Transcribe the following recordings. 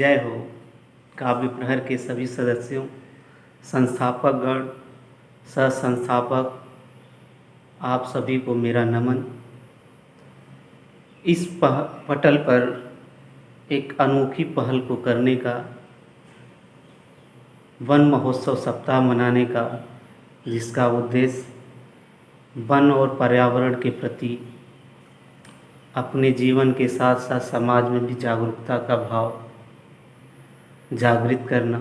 जय हो। काव्य प्रहर के सभी सदस्यों, संस्थापक गण, सह संस्थापक, आप सभी को मेरा नमन। इस पटल पर एक अनोखी पहल को करने का, वन महोत्सव सप्ताह मनाने का, जिसका उद्देश्य वन और पर्यावरण के प्रति अपने जीवन के साथ साथ समाज में भी जागरूकता का भाव जागृत करना।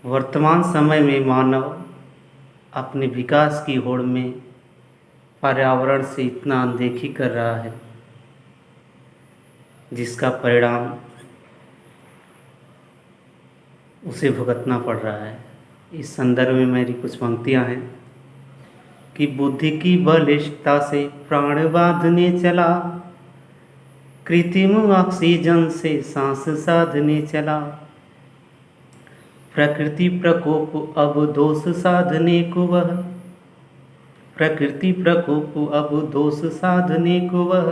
वर्तमान समय में मानव अपने विकास की होड़ में पर्यावरण से इतना अनदेखी कर रहा है, जिसका परिणाम उसे भुगतना पड़ रहा है। इस संदर्भ में मेरी कुछ पंक्तियाँ हैं कि बुद्धि की बलिष्ठता से प्राण बांधने चला, कृत्रिम ऑक्सीजन से सांस साधने चला, प्रकृति प्रकोप अब दोष साधने को वह, प्रकृति प्रकोप अब दोष साधने को वह,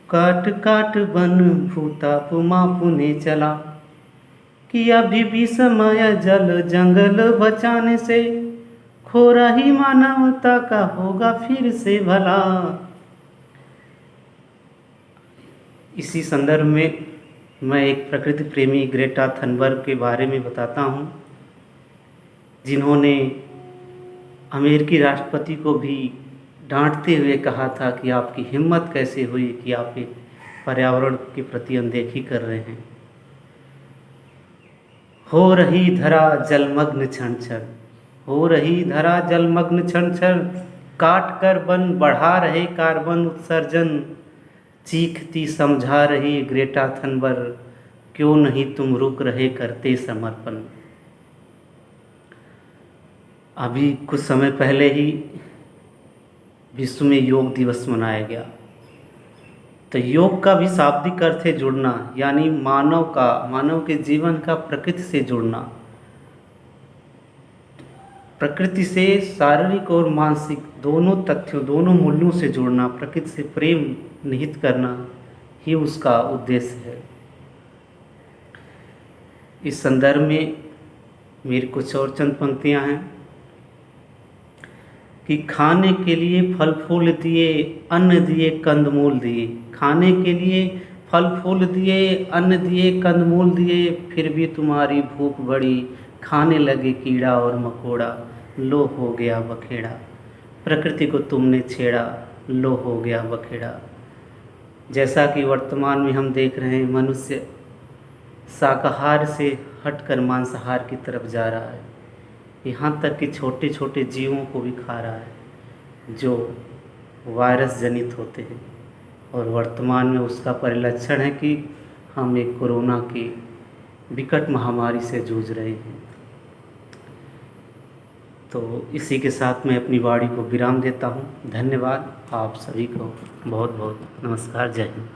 काट काट वन भूताप मापुने चला, कि अभी भी समय जल जंगल बचाने से खो रही मानवता का होगा फिर से भला। इसी संदर्भ में मैं एक प्रकृति प्रेमी ग्रेटा थनबर्ग के बारे में बताता हूँ, जिन्होंने अमेरिकी राष्ट्रपति को भी डांटते हुए कहा था कि आपकी हिम्मत कैसे हुई कि आप एक पर्यावरण के प्रति अनदेखी कर रहे हैं। हो रही धरा जलमग्न क्षण क्षण, हो रही धरा जलमग्न क्षण क्षण, काट कर वन बढ़ा रहे कार्बन उत्सर्जन, चीखती समझा रही ग्रेटा थनबर्ग, क्यों नहीं तुम रुक रहे करते समर्पण। अभी कुछ समय पहले ही विश्व में योग दिवस मनाया गया। तो योग का भी शाब्दिक अर्थ है जुड़ना, यानी मानव के जीवन का प्रकृति से जुड़ना, प्रकृति से शारीरिक और मानसिक दोनों तथ्यों, दोनों मूल्यों से जुड़ना, प्रकृति से प्रेम निहित करना ही उसका उद्देश्य है। इस संदर्भ में मेरी कुछ और चंद पंक्तियाँ हैं कि खाने के लिए फल फूल दिए, अन्न दिए, कंदमूल दिए, खाने के लिए फल फूल दिए, अन्न दिए, कंदमूल दिए, फिर भी तुम्हारी भूख बढ़ी, खाने लगे कीड़ा और मकोड़ा, लो हो गया बखेड़ा, प्रकृति को तुमने छेड़ा, लो हो गया बखेड़ा। जैसा कि वर्तमान में हम देख रहे हैं, मनुष्य शाकाहार से हटकर मांसाहार की तरफ जा रहा है, यहाँ तक कि छोटे छोटे जीवों को भी खा रहा है जो वायरस जनित होते हैं। और वर्तमान में उसका परिलक्षण है कि हम एक कोरोना की विकट महामारी से जूझ रहे हैं। तो इसी के साथ मैं अपनी वाणी को विराम देता हूँ। धन्यवाद। आप सभी को बहुत बहुत नमस्कार। जय हिंद।